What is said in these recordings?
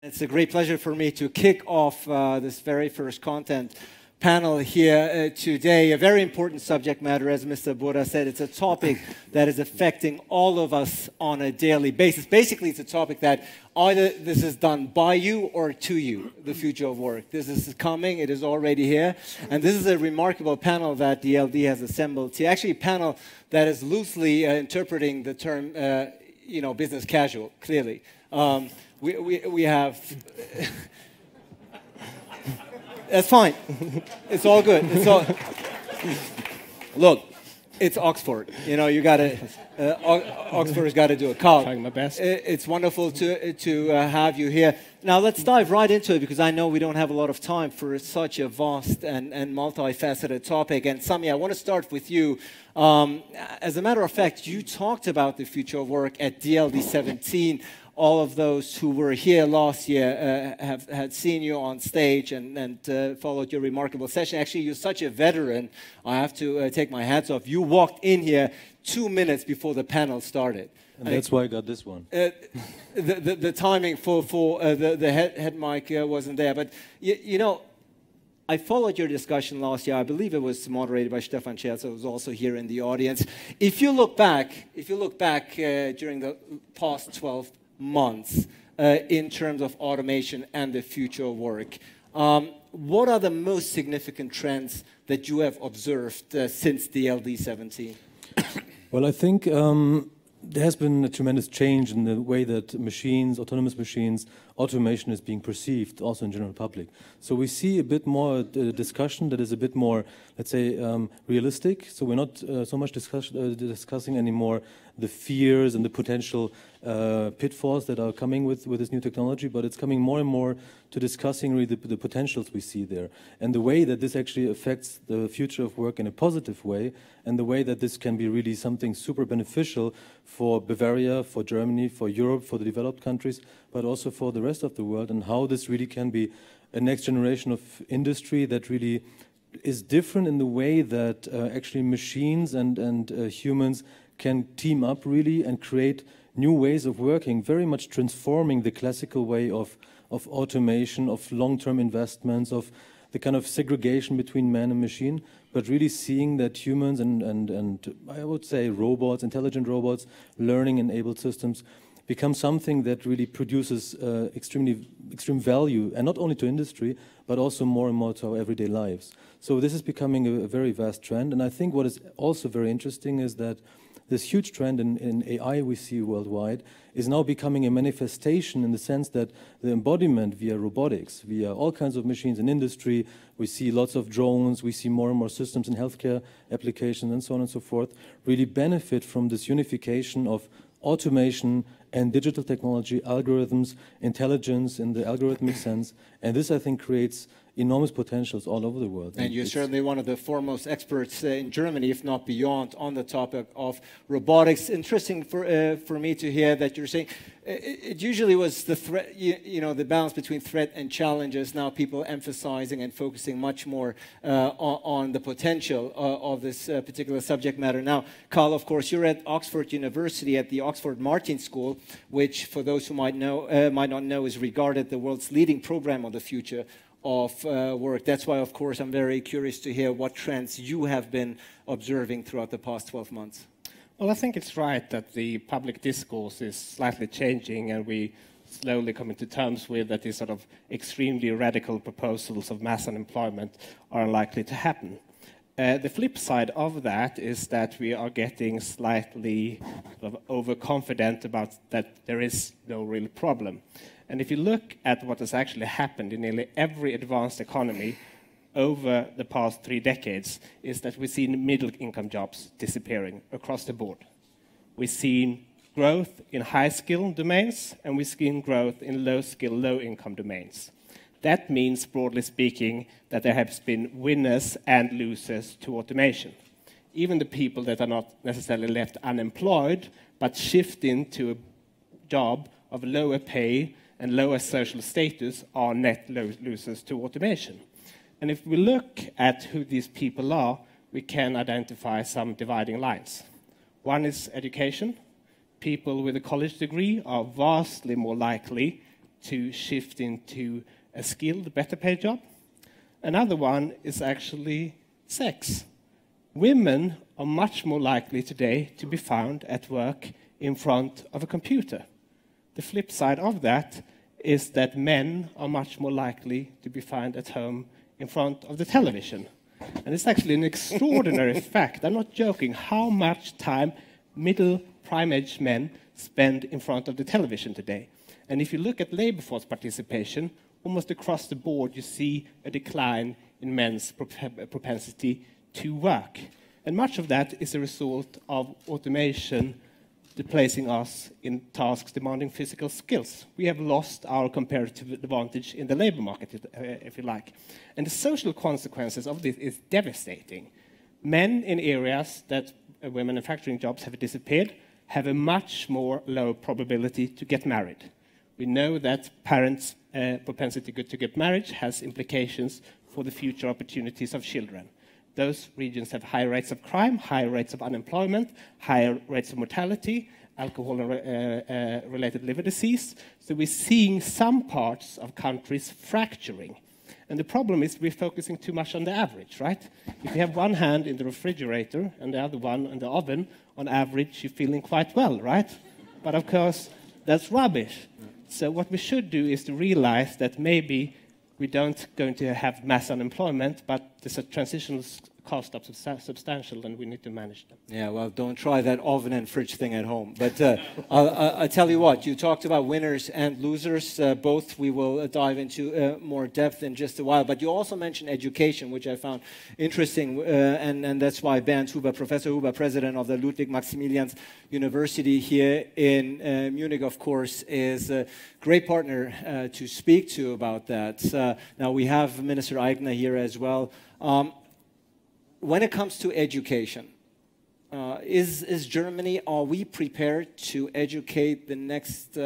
It's a great pleasure for me to kick off this very first content panel here today. A very important subject matter, as Mr. Bora said. It's a topic that is affecting all of us on a daily basis. Basically, it's a topic that either this is done by you or to you, the future of work. This is coming, it is already here. And this is a remarkable panel that DLD has assembled. It's actually a panel that is loosely interpreting the term, business casual, clearly. We have... That's fine. It's all good. It's all... Look, it's Oxford. You got to... Oxford's got to do a call. Trying my best. It's wonderful to have you here. Now, let's dive right into it, because I know we don't have a lot of time for such a vast and multifaceted topic. And Sami, I want to start with you. As a matter of fact, you talked about the future of work at DLD 17. All of those who were here last year had seen you on stage and followed your remarkable session. Actually, you're such a veteran. I have to take my hats off. You walked in here 2 minutes before the panel started. And that's why I got this one. The timing for the head mic wasn't there. But, I followed your discussion last year. I believe it was moderated by Stefan Scherz, who was also here in the audience. If you look back during the past 12 months in terms of automation and the future of work, what are the most significant trends that you have observed since DLD 17? Well, I think there has been a tremendous change in the way that machines, autonomous machines, automation is being perceived, also in general public. So we see a bit more discussion that is a bit more, let's say, realistic. So we're not so much discussing anymore the fears and the potential pitfalls that are coming with this new technology, but it's coming more and more to discussing really the potentials we see there, and the way that this actually affects the future of work in a positive way, and the way that this can be really something super beneficial for Bavaria, for Germany, for Europe, for the developed countries, but also for the rest of the world, and how this really can be a next generation of industry that really is different in the way that actually machines and humans can team up really and create new ways of working, very much transforming the classical way of automation, of long-term investments, of the kind of segregation between man and machine, but really seeing that humans and I would say robots, intelligent robots, learning-enabled systems become something that really produces extreme value, and not only to industry, but also more and more to our everyday lives. So this is becoming a very vast trend, and I think what is also very interesting is that this huge trend in AI we see worldwide is now becoming a manifestation in the sense that the embodiment via robotics, via all kinds of machines in industry, we see lots of drones, we see more and more systems in healthcare applications and so on and so forth, really benefit from this unification of automation and digital technology, algorithms, intelligence in the algorithmic sense. And this, I think, creates enormous potentials all over the world. And you're certainly one of the foremost experts in Germany, if not beyond, on the topic of robotics. Interesting for me to hear that you're saying it usually was the threat, the balance between threat and challenges. Now people emphasizing and focusing much more on the potential of this particular subject matter. Now, Carl, of course, you're at Oxford University at the Oxford Martin School, which, for those who might not know, is regarded the world's leading program on the future of work. That's why, of course, I'm very curious to hear what trends you have been observing throughout the past 12 months. Well, I think it's right that the public discourse is slightly changing, and we slowly coming to terms with that these sort of extremely radical proposals of mass unemployment are unlikely to happen. The flip side of that is that we are getting slightly sort of overconfident about that there is no real problem. And if you look at what has actually happened in nearly every advanced economy over the past 3 decades, is that we've seen middle-income jobs disappearing across the board. We've seen growth in high-skill domains, and we've seen growth in low-skill, low-income domains. That means, broadly speaking, that there have been winners and losers to automation. Even the people that are not necessarily left unemployed, but shift into a job of lower pay and lower social status are net losers to automation. And if we look at who these people are, we can identify some dividing lines. One is education. People with a college degree are vastly more likely to shift into a skilled, better paid job. Another one is actually sex. Women are much more likely today to be found at work in front of a computer. The flip side of that is that men are much more likely to be found at home in front of the television. And it's actually an extraordinary fact, I'm not joking, how much time middle prime-age men spend in front of the television today. And if you look at labor force participation, almost across the board you see a decline in men's propensity to work. And much of that is a result of automation placing us in tasks demanding physical skills. We have lost our comparative advantage in the labor market, if you like. And the social consequences of this is devastating. Men in areas that where manufacturing jobs have disappeared have a much more low probability to get married. We know that parents' propensity to get married has implications for the future opportunities of children. Those regions have higher rates of crime, higher rates of unemployment, higher rates of mortality, alcohol and related liver disease. So we're seeing some parts of countries fracturing. And the problem is we're focusing too much on the average, right? If you have one hand in the refrigerator and the other one in the oven, on average you're feeling quite well, right? But of course, that's rubbish. So what we should do is to realize that maybe we don't going to have mass unemployment, but there's a transitional cost of substantial, and we need to manage them. Yeah, well, don't try that oven and fridge thing at home. But I'll tell you what, you talked about winners and losers. Both we will dive into more depth in just a while. But you also mentioned education, which I found interesting. And that's why Bernd Huber, Professor Huber, president of the Ludwig Maximilian University here in Munich, of course, is a great partner to speak to about that. Now, we have Minister Eigner here as well. When it comes to education, is Germany, are we prepared to educate the next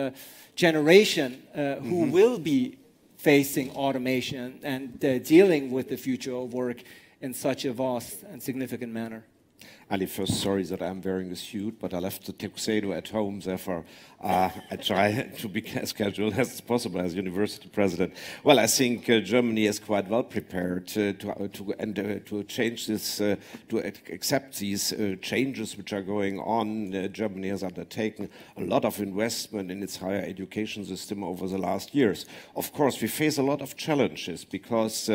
generation who will be facing automation and dealing with the future of work in such a vast and significant manner? Ali, first, sorry that I'm wearing a suit, but I left the tuxedo at home, therefore I try to be as casual as possible as university president. Well, I think Germany is quite well prepared to change this, to accept these changes which are going on. Germany has undertaken a lot of investment in its higher education system over the last years. Of course, we face a lot of challenges because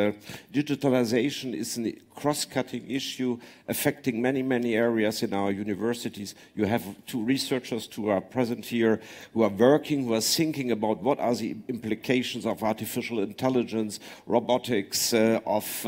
digitalization is a cross-cutting issue affecting many areas in our universities. You have two researchers who are present here, who are working, who are thinking about what are the implications of artificial intelligence, robotics, of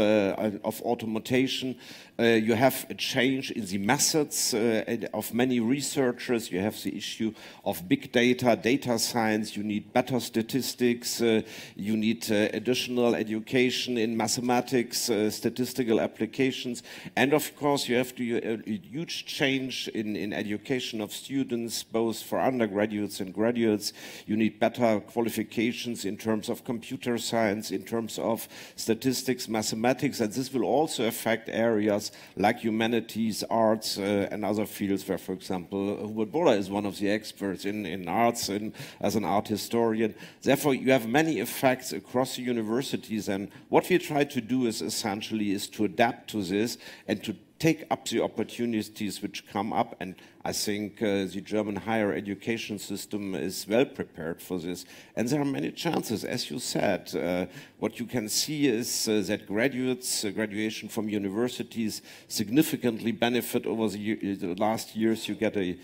automation. You have a change in the methods of many researchers. You have the issue of big data, data science. You need better statistics. You need additional education in mathematics, statistical applications. And of course, you have a huge change in education of students, both for undergraduates and graduates. You need better qualifications in terms of computer science, in terms of statistics, mathematics, and this will also affect areas like humanities, arts, and other fields where, for example, Hubert Bohler is one of the experts in arts and as an art historian. Therefore, you have many effects across the universities, and what we try to do is essentially to adapt to this and to take up the opportunities which come up, and I think the German higher education system is well prepared for this. And there are many chances, as you said. What you can see is that graduation from universities significantly benefit over the last years. You get a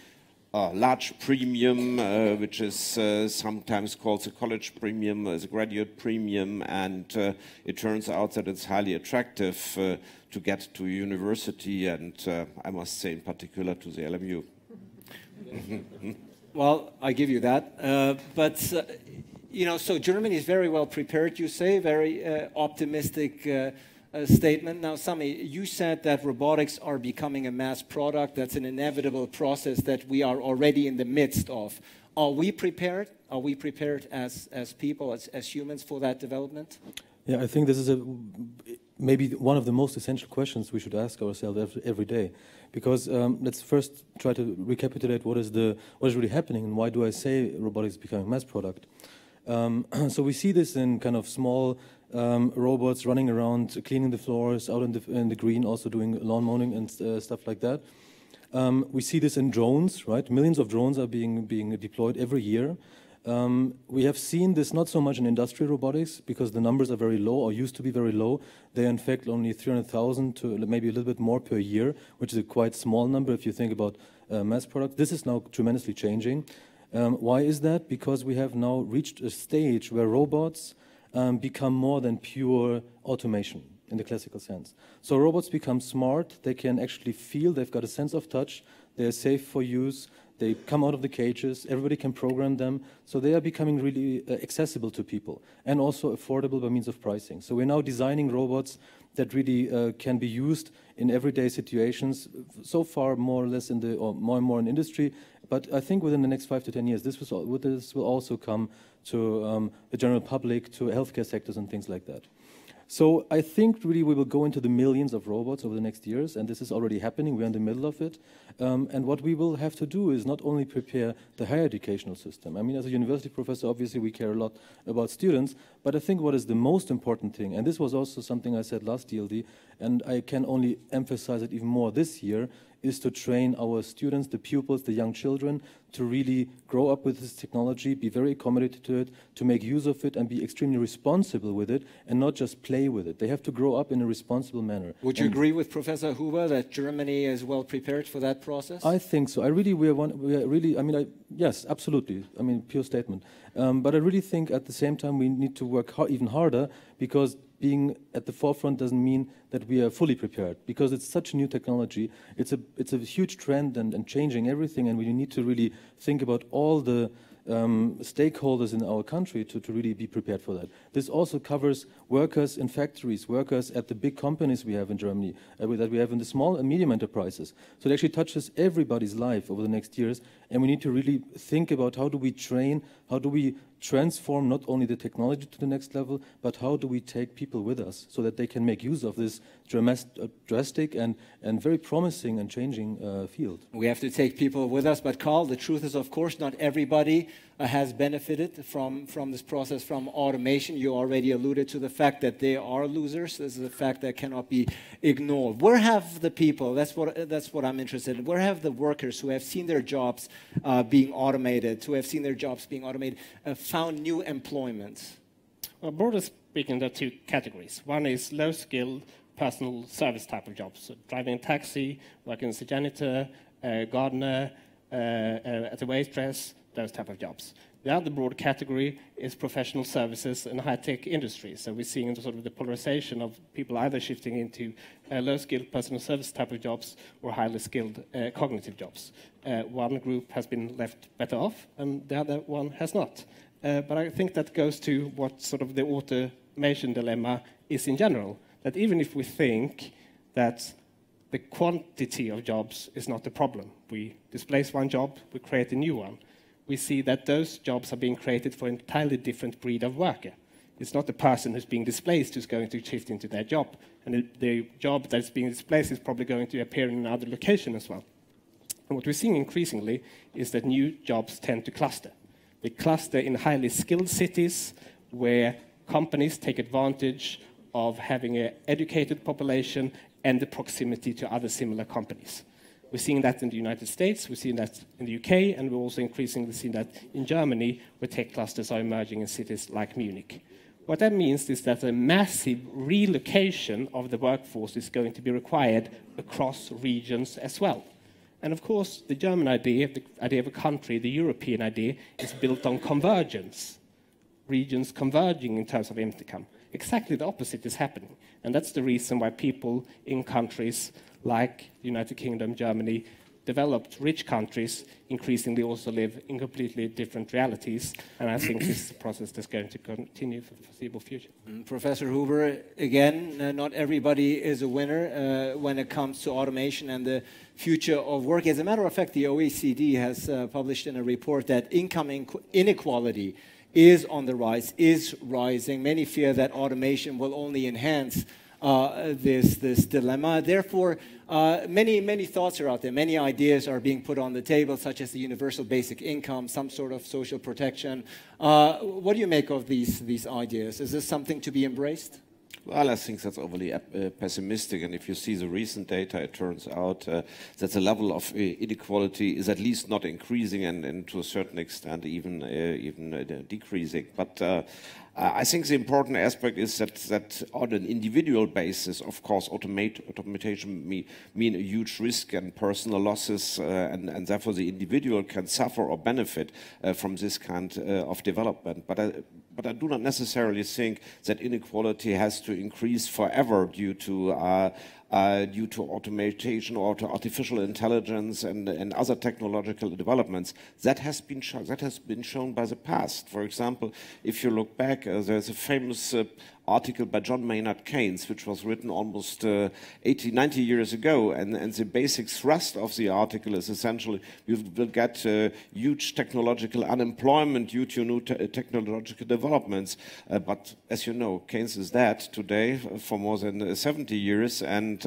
large premium, which is sometimes called the college premium, the graduate premium, and it turns out that it's highly attractive to get to a university, and I must say in particular to the LMU. Well, I give you that. But, you know, so Germany is very well prepared, you say, very optimistic statement. Now, Sami, you said that robotics are becoming a mass product. That's an inevitable process that we are already in the midst of. Are we prepared? Are we prepared as people, as humans for that development? Yeah, I think this is maybe one of the most essential questions we should ask ourselves every day. Because let's first try to recapitulate what is really happening and why do I say robotics is becoming a mass product. So we see this in kind of small robots running around, cleaning the floors, out in the green, also doing lawn mowing and stuff like that. We see this in drones, right? Millions of drones are being deployed every year. We have seen this not so much in industrial robotics because the numbers are very low or used to be very low. They are in fact only 300,000 to maybe a little bit more per year, which is a quite small number if you think about mass product. This is now tremendously changing. Why is that? Because we have now reached a stage where robots become more than pure automation in the classical sense. So robots become smart, they can actually feel, they've got a sense of touch, they're safe for use, they come out of the cages, everybody can program them, so they are becoming really accessible to people and also affordable by means of pricing. So we're now designing robots that really can be used in everyday situations, so far more or less or more and more in industry, but I think within the next 5 to 10 years this will also come to the general public, to healthcare sectors and things like that. So I think really we will go into the millions of robots over the next years, and this is already happening. We're in the middle of it. And what we will have to do is not only prepare the higher educational system. I mean, as a university professor, obviously we care a lot about students, but I think what is the most important thing, and this was also something I said last DLD, and I can only emphasize it even more this year, is to train our students, the pupils, the young children, to really grow up with this technology, be very accommodated to it, to make use of it, and be extremely responsible with it, and not just play with it. They have to grow up in a responsible manner. Would you agree with Professor Huber that Germany is well prepared for that process? I think so. Yes, absolutely. I mean, pure statement. But I really think at the same time we need to work even harder, because being at the forefront doesn't mean that we are fully prepared, because it's such a new technology. It's a huge trend and changing everything, and we need to really think about all the stakeholders in our country to really be prepared for that. This also covers workers in factories, workers at the big companies we have in Germany, that we have in the small and medium enterprises. So it actually touches everybody's life over the next years, and we need to really think about how do we train, how do we transform not only the technology to the next level, but how do we take people with us so that they can make use of this drastic and very promising and changing field. We have to take people with us, but Carl, the truth is, of course, not everybody has benefited from this process, from automation. You already alluded to the fact that they are losers. This is a fact that cannot be ignored. Where have the people, that's what I'm interested in, where have the workers who have seen their jobs being automated, found new employment? Well, broadly speaking, there are two categories. One is low-skilled personal service type of jobs, so driving a taxi, working as a janitor, gardener, as a waitress, those type of jobs. The other broad category is professional services and high-tech industries. So we're seeing sort of the polarization of people either shifting into low-skilled personal service type of jobs or highly skilled cognitive jobs. One group has been left better off, and the other one has not. But I think that goes to what sort of the automation dilemma is in general, that even if we think that the quantity of jobs is not the problem, we displace one job, we create a new one, we see that those jobs are being created for an entirely different breed of worker. It's not the person who's being displaced who's going to shift into their job, and the job that's being displaced is probably going to appear in another location as well. And what we're seeing increasingly is that new jobs tend to cluster. They cluster in highly skilled cities where companies take advantage of having an educated population and the proximity to other similar companies. We're seeing that in the United States, we're seeing that in the UK, and we're also increasingly seeing that in Germany, where tech clusters are emerging in cities like Munich. What that means is that a massive relocation of the workforce is going to be required across regions as well. And of course, the German idea, the idea of a country, the European idea, is built on convergence, regions converging in terms of income. Exactly the opposite is happening. And that's the reason why people in countries like the United Kingdom, Germany, developed rich countries increasingly also live in completely different realities. And I think this is a process that's going to continue for the foreseeable future. Professor Huber, again, not everybody is a winner when it comes to automation and the future of work. As a matter of fact, the OECD has published in a report that income inequality is on the rise, is rising. Many fear that automation will only enhance this dilemma. Therefore, many thoughts are out there, many ideas are being put on the table, such as the universal basic income, some sort of social protection. What do you make of these ideas? Is this something to be embraced? Well, I think that's overly pessimistic, and if you see the recent data, it turns out that the level of inequality is at least not increasing, and to a certain extent even decreasing. But I think the important aspect is that on an individual basis, of course, automation mean a huge risk and personal losses, and therefore the individual can suffer or benefit from this kind of development. But I do not necessarily think that inequality has to increase forever due to automation or to artificial intelligence and other technological developments. That has been shown by the past. For example, if you look back, there's a famous article by John Maynard Keynes, which was written almost 80, 90 years ago, and the basic thrust of the article is essentially you will get huge technological unemployment due to new technological developments. But as you know, Keynes is dead today for more than 70 years, and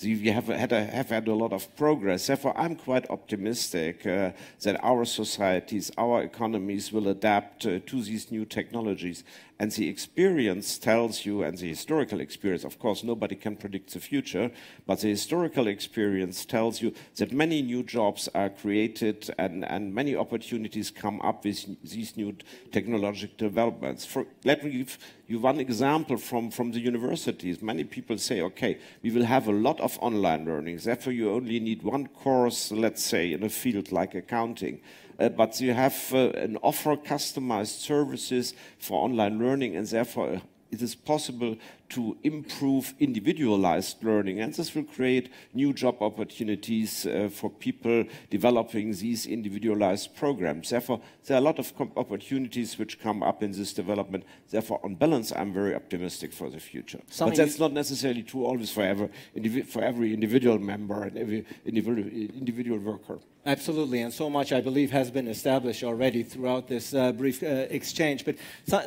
we have had a lot of progress. Therefore, I'm quite optimistic that our societies, our economies will adapt to these new technologies. And the experience tells you, and the historical experience, of course, nobody can predict the future, but the historical experience tells you that many new jobs are created and many opportunities come up with these new technological developments. Let me give you one example from the universities. Many people say, okay, we will have a lot of online learning, therefore you only need one course, let's say, in a field like accounting. But you have an offer customized services for online learning, and therefore it is possible to improve individualized learning, and this will create new job opportunities for people developing these individualized programs. Therefore, there are a lot of opportunities which come up in this development. Therefore, on balance, I'm very optimistic for the future. But that's not necessarily true always for every individual member and every individual worker. Absolutely, and so much, I believe, has been established already throughout this brief exchange. But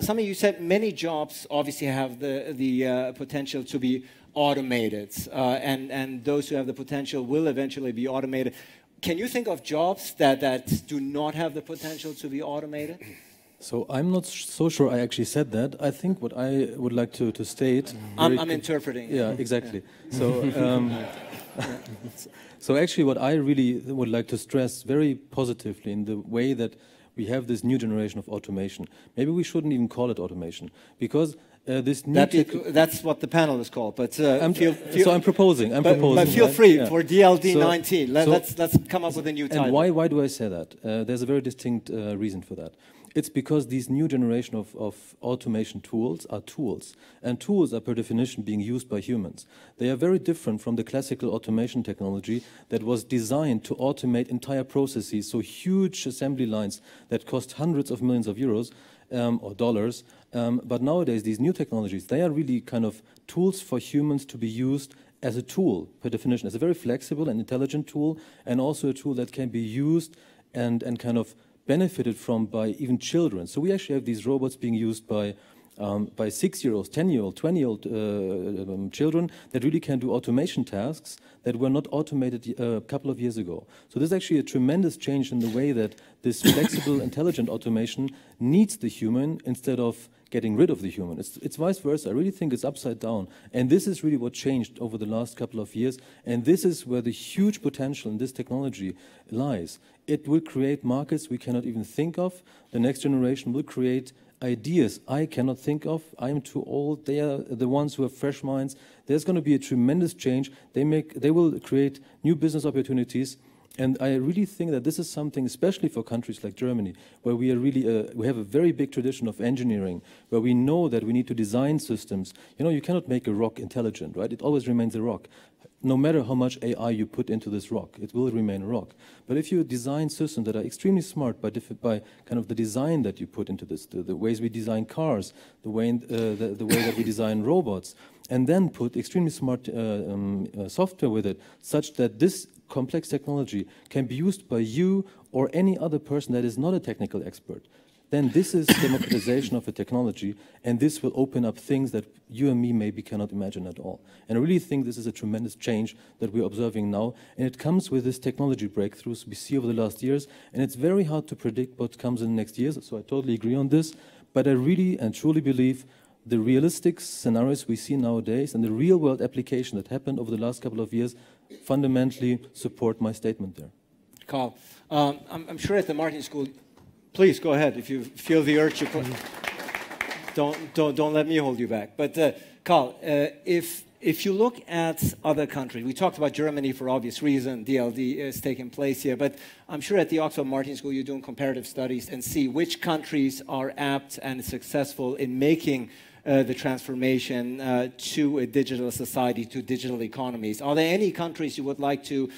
Sami, you said many jobs obviously have the potential to be automated, and those who have the potential will eventually be automated. Can you think of jobs that do not have the potential to be automated? So I'm not so sure I actually said that. I think what I would like to state... I'm interpreting. Yeah, exactly. Yeah. So actually what I really would like to stress very positively in the way that we have this new generation of automation. Maybe we shouldn't even call it automation, because this new... That's what the panel is called, but... so I'm proposing. But feel free, yeah. For DLD 19, let's come up with a new title. And why do I say that? There's a very distinct reason for that. It's because these new generation of automation tools are tools, and tools are per definition being used by humans. They are very different from the classical automation technology that was designed to automate entire processes, so huge assembly lines that cost hundreds of millions of euros or dollars. But nowadays, these new technologies, they are really kind of tools for humans to be used as a tool, per definition, as a very flexible and intelligent tool, and also a tool that can be used and kind of benefited from by even children. So we actually have these robots being used by 6-year-olds, 10-year-olds, 20-year-old children that really can do automation tasks that were not automated a couple of years ago. So there's actually a tremendous change in the way that this flexible, intelligent automation needs the human instead of getting rid of the human. It's vice versa. I really think it's upside down. And this is really what changed over the last couple of years. And this is where the huge potential in this technology lies. It will create markets we cannot even think of. The next generation will create ideas I cannot think of. I'm too old. They are the ones who have fresh minds. There's going to be a tremendous change. They will create new business opportunities. And I really think that this is something, especially for countries like Germany, where we are really we have a very big tradition of engineering, where we know that we need to design systems. You know, you cannot make a rock intelligent, right? It always remains a rock. No matter how much AI you put into this rock, it will remain a rock. But if you design systems that are extremely smart by kind of the design that you put into this, the ways we design cars, the way that we design robots, and then put extremely smart software with it, such that this complex technology can be used by you or any other person that is not a technical expert. then this is democratization of a technology, and this will open up things that you and me maybe cannot imagine at all. And I really think this is a tremendous change that we're observing now, and it comes with this technology breakthroughs we see over the last years, and it's very hard to predict what comes in the next years, so I totally agree on this, but I really and truly believe the realistic scenarios we see nowadays and the real-world application that happened over the last couple of years fundamentally support my statement there. Carl, I'm sure at the Martin School, please go ahead if you feel the urge. Don't let me hold you back. But Carl, if you look at other countries, we talked about Germany for obvious reason, DLD is taking place here, but I'm sure at the Oxford Martin School you're doing comparative studies and see which countries are apt and successful in making the transformation to a digital society, to digital economies. Are there any countries you would like to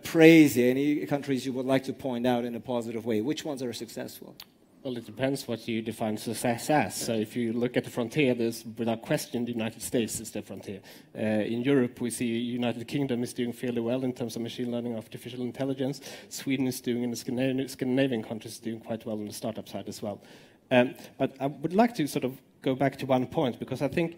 praise, any countries you would like to point out in a positive way? Which ones are successful? Well, it depends what you define success as. So if you look at the frontier, there's without question the United States is the frontier. In Europe, we see United Kingdom is doing fairly well in terms of machine learning, artificial intelligence. Sweden is doing, and the Scandinavian countries doing quite well on the startup side as well. But I would like to sort of go back to one point, because I think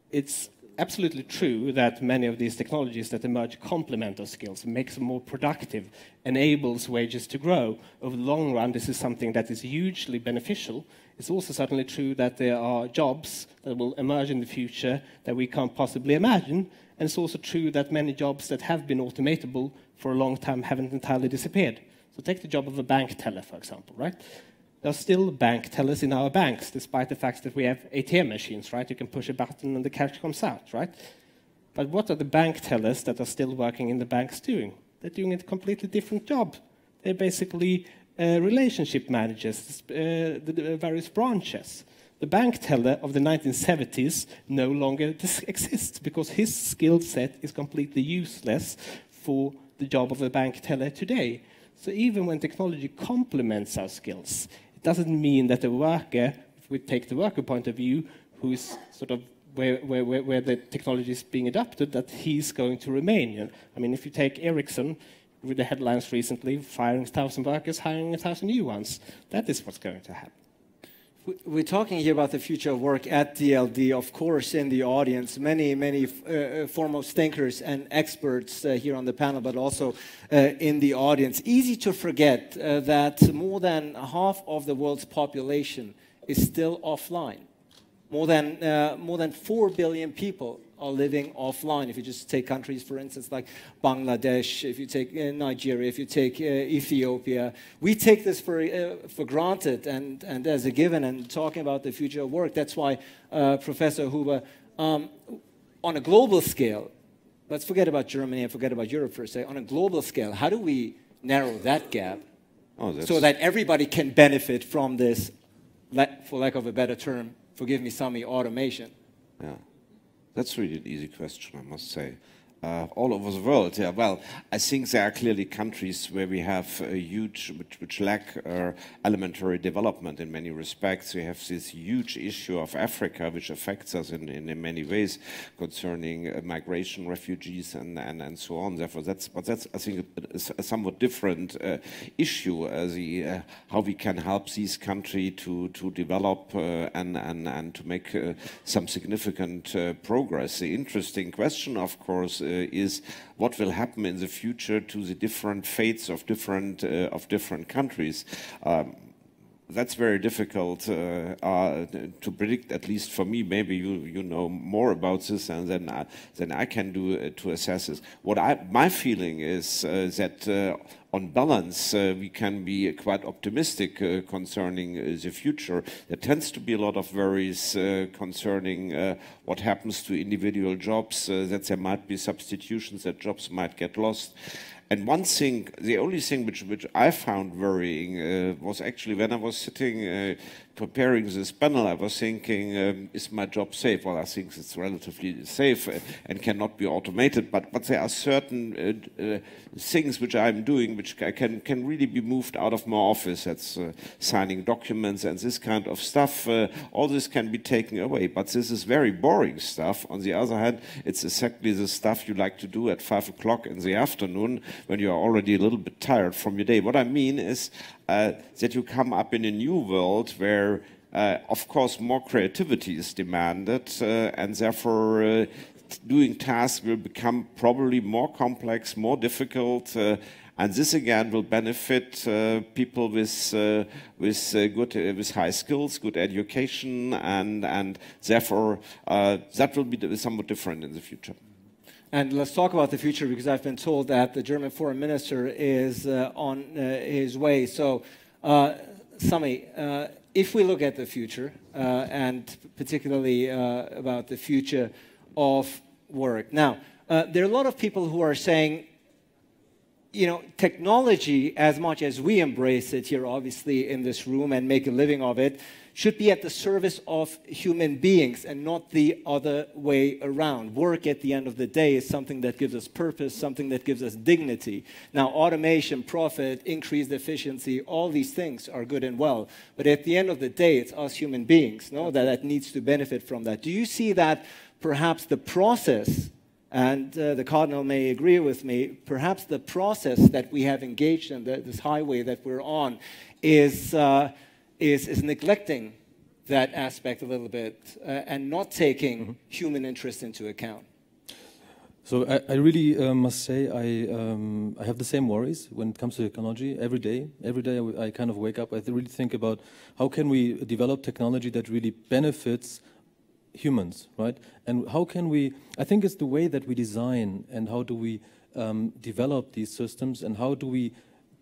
it's absolutely true that many of these technologies that emerge complement our skills, makes them more productive, enables wages to grow. Over the long run, this is something that is hugely beneficial. It's also certainly true that there are jobs that will emerge in the future that we can't possibly imagine, and it's also true that many jobs that have been automatable for a long time haven't entirely disappeared. So take the job of a bank teller, for example, right? There are still bank tellers in our banks, despite the fact that we have ATM machines, right? You can push a button and the cash comes out, right? But what are the bank tellers that are still working in the banks doing? They're doing a completely different job. They're basically relationship managers, the various branches. The bank teller of the 1970s no longer exists because his skill set is completely useless for the job of a bank teller today. So even when technology complements our skills, it doesn't mean that the worker, if we take the worker point of view, who is sort of where the technology is being adopted, that he's going to remain. I mean, if you take Ericsson, with the headlines recently, firing 1,000 workers, hiring 1,000 new ones, that is what's going to happen. We're talking here about the future of work at DLD. Of course, in the audience, many foremost thinkers and experts here on the panel, but also in the audience. Easy to forget that more than half of the world's population is still offline. More than 4 billion people are living offline. If you just take countries, for instance, like Bangladesh, if you take Nigeria, if you take Ethiopia, we take this for granted and as a given. And talking about the future of work, that's why Professor Huber, on a global scale, let's forget about Germany and forget about Europe for a second. On a global scale, how do we narrow that gap so that everybody can benefit from this, for lack of a better term, forgive me, Sami, automation? Yeah. That's really an easy question, I must say. All over the world, yeah. Well, I think there are clearly countries where we have a huge, which lack elementary development in many respects. We have this huge issue of Africa, which affects us in many ways, concerning migration, refugees, and so on. Therefore, that's I think a somewhat different issue. How we can help these countries to develop and to make some significant progress. The interesting question, of course, is what will happen in the future to the different fates of different countries. That's very difficult to predict, at least for me. Maybe you know more about this than I can do to assess this. My feeling is that on balance, we can be quite optimistic concerning the future. There tends to be a lot of worries concerning what happens to individual jobs, that there might be substitutions, that jobs might get lost. And one thing, the only thing which I found worrying was actually when I was sitting preparing this panel, I was thinking, is my job safe? Well, I think it's relatively safe and cannot be automated, but there are certain things which I'm doing which can really be moved out of my office. That's signing documents and this kind of stuff. All this can be taken away, but this is very boring stuff. On the other hand, it's exactly the stuff you like to do at 5 o'clock in the afternoon when you are already a little bit tired from your day. What I mean is that you come up in a new world where, of course, more creativity is demanded, and therefore doing tasks will become probably more complex, more difficult, and this again will benefit people with high skills, good education, and therefore that will be somewhat different in the future. And let's talk about the future, because I've been told that the German foreign minister is on his way. So, Sami, if we look at the future, and particularly about the future of work. Now, there are a lot of people who are saying, you know, technology, as much as we embrace it here, obviously, in this room and make a living of it, should be at the service of human beings and not the other way around. Work, at the end of the day, is something that gives us purpose, something that gives us dignity. Now, automation, profit, increased efficiency, all these things are good and well. But at the end of the day, it's us human beings, no, that needs to benefit from that. Do you see that perhaps the process, and the Cardinal may agree with me, perhaps the process that we have engaged in, this highway that we're on, is neglecting that aspect a little bit and not taking human interest into account? So I really must say I have the same worries when it comes to technology every day. Every day I kind of wake up, I really think about how can we develop technology that really benefits humans, right? And how can we, I think it's the way that we design and how do we develop these systems and how do we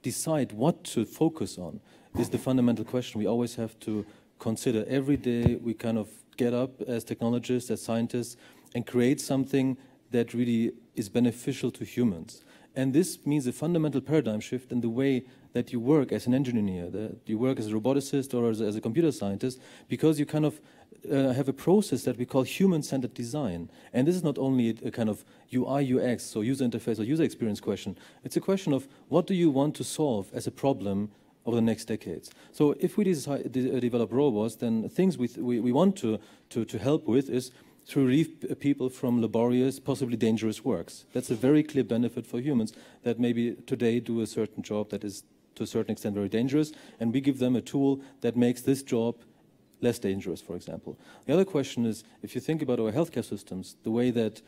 decide what to focus on is the fundamental question we always have to consider. Every day we kind of get up as technologists, as scientists, and create something that really is beneficial to humans. And this means a fundamental paradigm shift in the way that you work as an engineer, that you work as a roboticist or as a computer scientist, because you kind of have a process that we call human-centered design. And this is not only a kind of UI, UX, so user interface or user experience question. It's a question of what do you want to solve as a problem over the next decades. So if we develop robots, then things we want to help with is to relieve people from laborious, possibly dangerous works. That's a very clear benefit for humans that maybe today do a certain job that is to a certain extent very dangerous, and we give them a tool that makes this job less dangerous, for example. The other question is, if you think about our healthcare systems, the way that,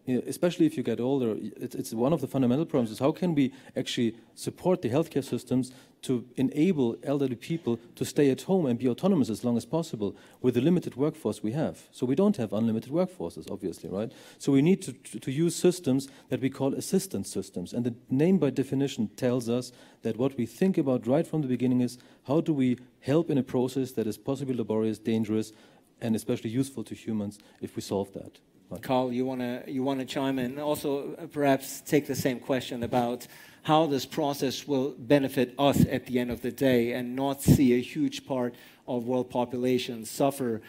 especially if you get older, it's one of the fundamental problems is how can we actually support the healthcare systems to enable elderly people to stay at home and be autonomous as long as possible with the limited workforce we have. So we don't have unlimited workforces, obviously, right? So we need to use systems that we call assistance systems. And the name by definition tells us that what we think about right from the beginning is how do we help in a process that is possibly laborious, dangerous, and especially useful to humans if we solve that. Right. Carl, you wanna chime in? Also, perhaps take the same question about how this process will benefit us at the end of the day, and not see a huge part of world population suffer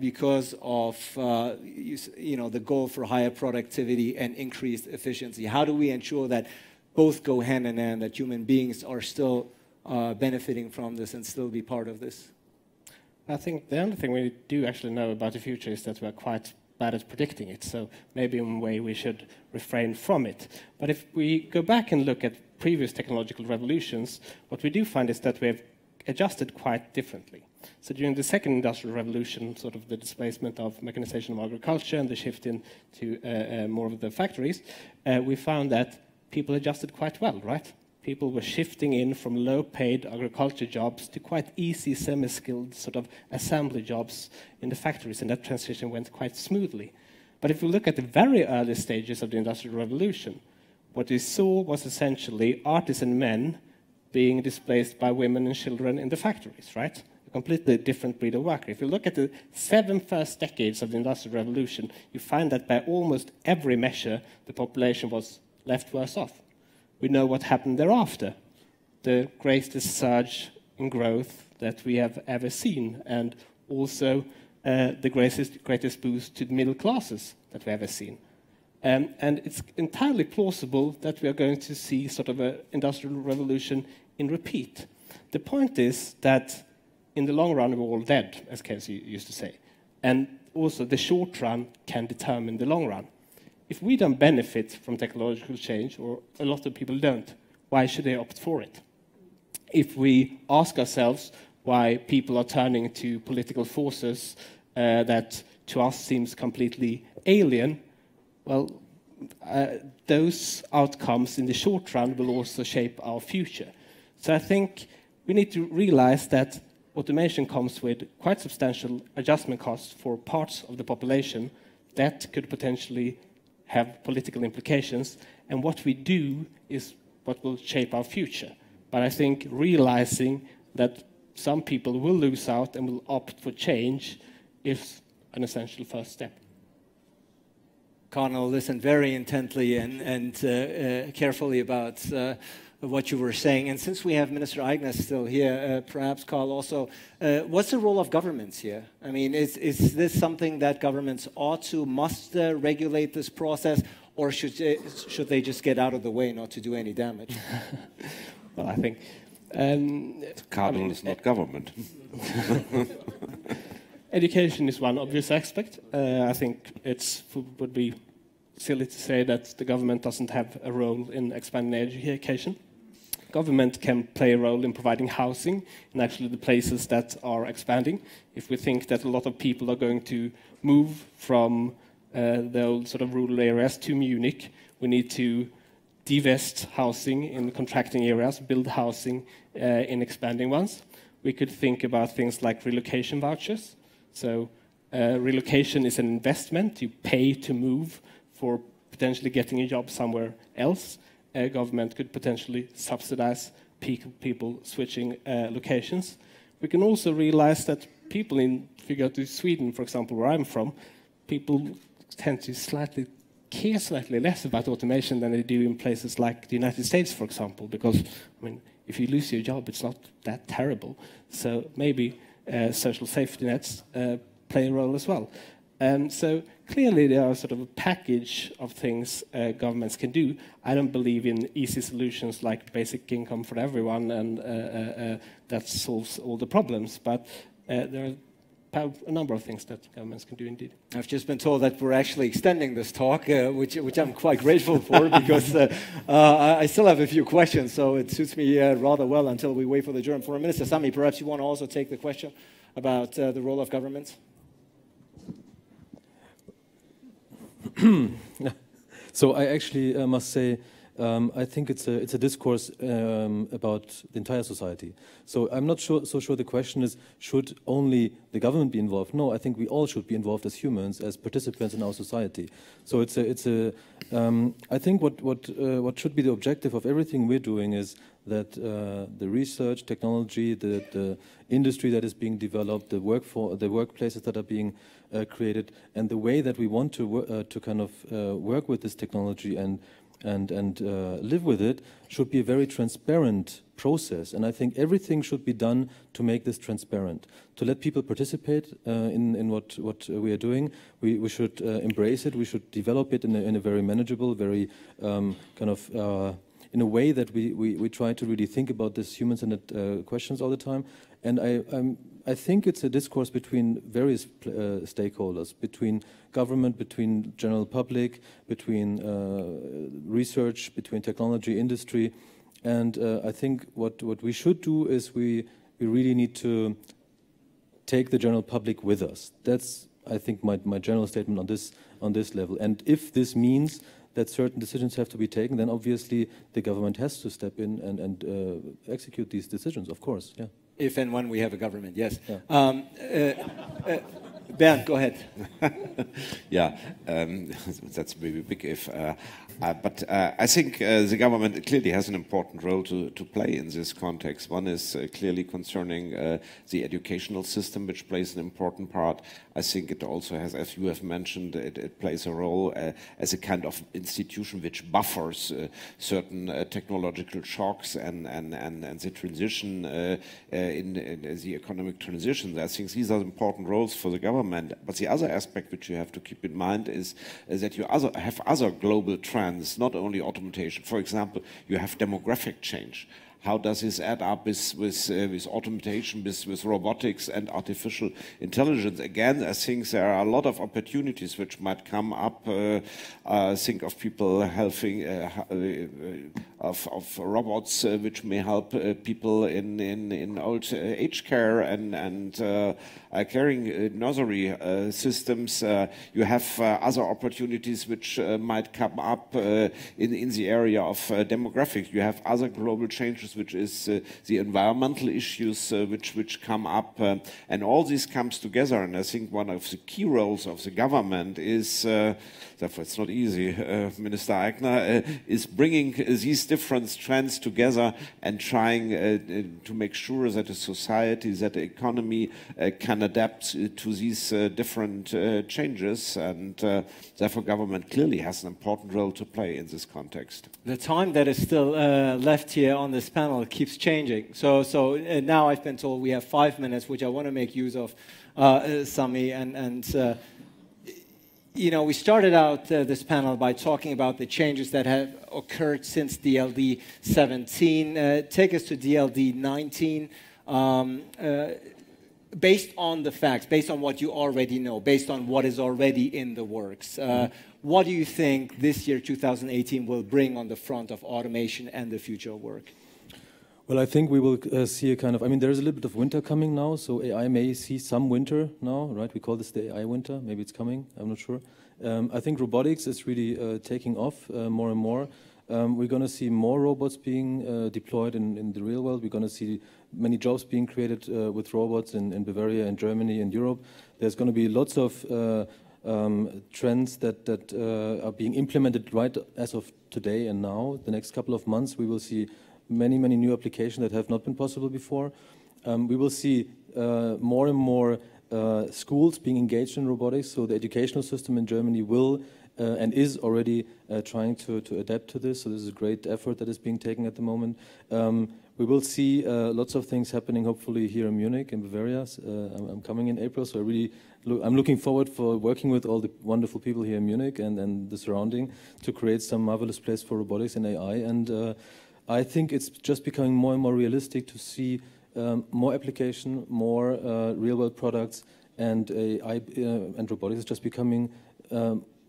because of the goal for higher productivity and increased efficiency. How do we ensure that both go hand in hand, that human beings are still benefiting from this and still be part of this? I think the only thing we do actually know about the future is that we're quite bad at predicting it, so maybe in a way we should refrain from it. But if we go back and look at previous technological revolutions, what we do find is that we have adjusted quite differently. So during the second industrial revolution, sort of the displacement of mechanization of agriculture and the shift into more of the factories, we found that people adjusted quite well, right? People were shifting in from low-paid agriculture jobs to quite easy, semi-skilled sort of assembly jobs in the factories, and that transition went quite smoothly. But if we look at the very early stages of the Industrial Revolution, what we saw was essentially artisan men being displaced by women and children in the factories, right? A completely different breed of worker. If you look at the 7 first decades of the Industrial Revolution, you find that by almost every measure, the population was left worse off. We know what happened thereafter, the greatest surge in growth that we have ever seen, and also the greatest boost to the middle classes that we have ever seen. And it's entirely plausible that we are going to see sort of an industrial revolution in repeat. The point is that in the long run, we're all dead, as Casey used to say. And also the short run can determine the long run. if we don't benefit from technological change, or a lot of people don't, why should they opt for it? If we ask ourselves why people are turning to political forces that to us seems completely alien, well, those outcomes in the short run will also shape our future. So I think we need to realize that automation comes with quite substantial adjustment costs for parts of the population that could potentially have political implications, and what we do is what will shape our future. But I think realizing that some people will lose out and will opt for change is an essential first step. Connell listened very intently and carefully about what you were saying. And since we have Minister Aigner still here, perhaps Carl also, what's the role of governments here? I mean, is this something that governments ought to, must regulate this process, or should they just get out of the way not to do any damage? Well, I think... Cardinal is not government. Education is one obvious aspect. I think it would be silly to say that the government doesn't have a role in expanding education. Government can play a role in providing housing in actually the places that are expanding. If we think that a lot of people are going to move from the old sort of rural areas to Munich, we need to divest housing in contracting areas, build housing in expanding ones. We could think about things like relocation vouchers. So relocation is an investment. You pay to move for potentially getting a job somewhere else. Government could potentially subsidize people switching locations. We can also realize that people if you go to Sweden, for example, where I'm from, people tend to care slightly less about automation than they do in places like the United States, for example, because, I mean, if you lose your job, it's not that terrible. So maybe social safety nets play a role as well. So clearly there are sort of a package of things governments can do. I don't believe in easy solutions like basic income for everyone and that solves all the problems, but there are a number of things that governments can do indeed. I've just been told that we're actually extending this talk, which I'm quite grateful for, because I still have a few questions, so it suits me rather well until we wait for the German Foreign Minister. Sami, perhaps you want to also take the question about the role of governments? So I actually must say, I think it's a discourse about the entire society. So I'm not so sure the question is, should only the government be involved? No, I think we all should be involved as humans, as participants in our society. So I think what should be the objective of everything we're doing is that the research, technology, the industry that is being developed, the workplaces that are being created, and the way that we want to kind of work with this technology and live with it should be a very transparent process. And I think everything should be done to make this transparent, to let people participate in what we are doing. We should embrace it. We should develop it in a very manageable, very in a way that we try to really think about this human-centered questions all the time. And I think it's a discourse between various stakeholders, between government, between general public, between research, between technology, industry. And I think what we should do is we really need to take the general public with us. That's, I think, my general statement on this level. And if this means that certain decisions have to be taken, then obviously the government has to step in and execute these decisions, of course, yeah. If and when we have a government, yes. Yeah. Bernd, go ahead. Yeah, that's maybe a big if. But I think the government clearly has an important role to play in this context. One is clearly concerning the educational system, which plays an important part. I think it also has, as you have mentioned, it plays a role as a kind of institution which buffers certain technological shocks and the transition in the economic transition. I think these are important roles for the government. But the other aspect which you have to keep in mind is that you have other global trends, not only automation. For example, you have demographic change. how does this add up with automation, with robotics and artificial intelligence? Again, I think there are a lot of opportunities which might come up. Think of people helping, of robots which may help people in old age care and caring nursery systems. You have other opportunities which might come up in the area of demographics. You have other global changes, which is the environmental issues which come up, and all this comes together. And I think one of the key roles of the government is, therefore it's not easy, Minister Eigner, is bringing these different trends together and trying to make sure that a society, that the economy can adapt to these different changes, and therefore government clearly has an important role to play in this context. The time that is still left here on this panel keeps changing. So now I've been told we have 5 minutes, which I want to make use of, Sami, and you know, we started out this panel by talking about the changes that have occurred since DLD 17. Take us to DLD 19. Based on the facts, based on what you already know, based on what is already in the works, what do you think this year, 2018, will bring on the front of automation and the future of work? Well, I think we will see a kind of, I mean, there is a little bit of winter coming now, so AI may see some winter now, right? We call this the AI winter. Maybe it's coming, I'm not sure. I think robotics is really taking off more and more. We're going to see more robots being deployed in the real world. We're going to see many jobs being created with robots in Bavaria and Germany and Europe. There's going to be lots of trends that are being implemented right as of today and now. The next couple of months, we will see many new applications that have not been possible before. We will see more and more schools being engaged in robotics. So the educational system in Germany will and is already trying to adapt to this. So this is a great effort that is being taken at the moment. We will see lots of things happening, hopefully, here in Munich, in Bavaria. I'm coming in April, so I'm looking forward for working with all the wonderful people here in Munich and the surrounding to create some marvelous place for robotics and AI. And I think it's just becoming more and more realistic to see more application, more real-world products, and AI and robotics is just becoming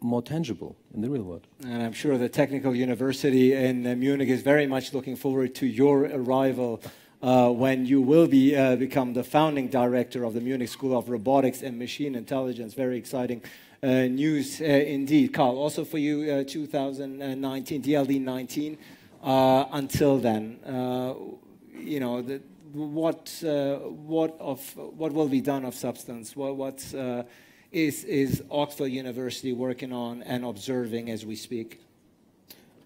more tangible in the real world. And I'm sure the Technical University in Munich is very much looking forward to your arrival when you will become the founding director of the Munich School of Robotics and Machine Intelligence. Very exciting news indeed. Karl, also for you, 2019, DLD 19. Until then, you know, what will be done of substance? What is Oxford University working on and observing as we speak?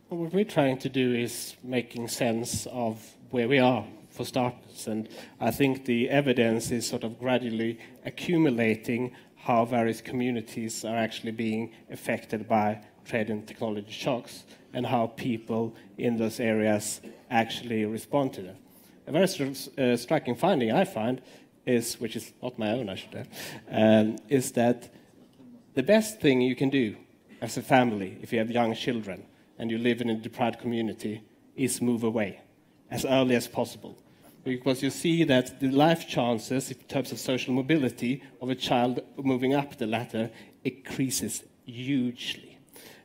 Well, what we're trying to do is making sense of where we are, for starters, and I think the evidence is sort of gradually accumulating how various communities are actually being affected by trade and technology shocks, and how people in those areas actually respond to them. A very striking finding I find is, which is not my own, I should add, is that the best thing you can do as a family, if you have young children and you live in a deprived community, is move away as early as possible. Because you see that the life chances in terms of social mobility of a child moving up the ladder increases hugely.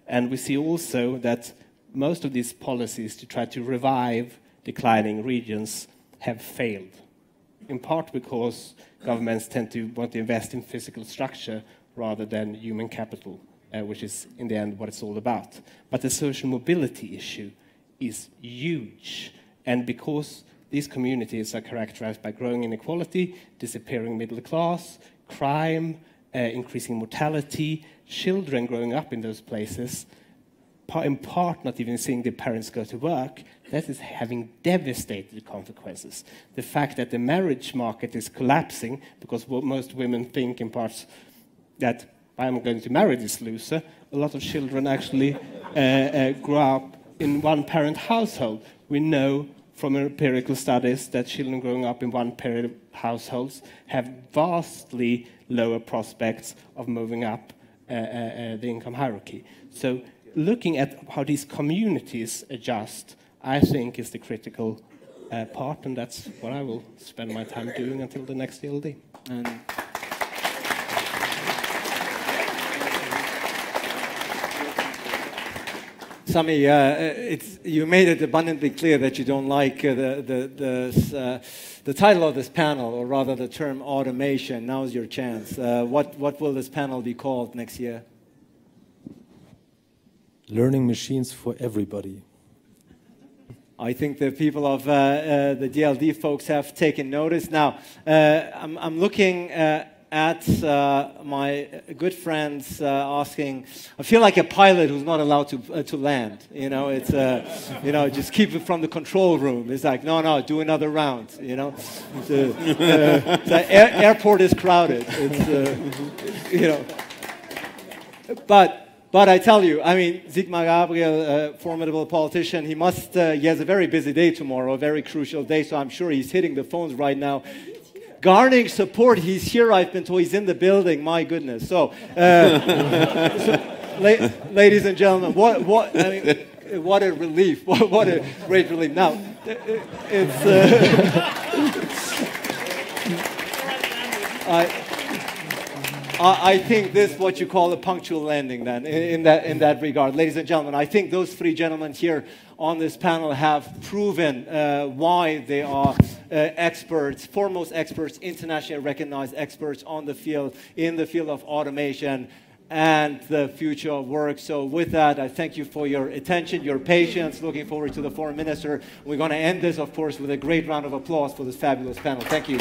And we see also that most of these policies to try to revive declining regions have failed, in part because governments tend to want to invest in physical structure rather than human capital, which is in the end what it's all about. But the social mobility issue is huge, and because these communities are characterized by growing inequality, disappearing middle class, crime, increasing mortality, children growing up in those places, in part not even seeing their parents go to work, that is having devastating consequences. The fact that the marriage market is collapsing because most women think in parts that I'm going to marry this loser, a lot of children actually grow up in one-parent household. We know from empirical studies that children growing up in one-parent households have vastly lower prospects of moving up the income hierarchy. So looking at how these communities adjust, I think, is the critical part, and that's what I will spend my time doing until the next DLD. And Sami, you made it abundantly clear that you don't like the title of this panel, or rather the term automation. Now's your chance. What will this panel be called next year? Learning machines for everybody. I think the people of the DLD folks have taken notice. Now, I'm looking at my good friends asking. I feel like a pilot who's not allowed to land. You know, it's just keep it from the control room. It's like, no, do another round. You know, the airport is crowded. It's But I tell you, I mean, Sigmar Gabriel, formidable politician, he has a very busy day tomorrow, a very crucial day, so I'm sure he's hitting the phones right now. Garnering support, he's here, I've been told, he's in the building, my goodness. So, ladies and gentlemen, what a relief, what a great relief. Now, I think this is what you call a punctual landing then, in that regard. Ladies and gentlemen, I think those three gentlemen here on this panel have proven why they are experts, foremost experts, internationally recognized experts in the field of automation and the future of work. So with that, I thank you for your attention, your patience. Looking forward to the Foreign Minister. We're going to end this, of course, with a great round of applause for this fabulous panel. Thank you.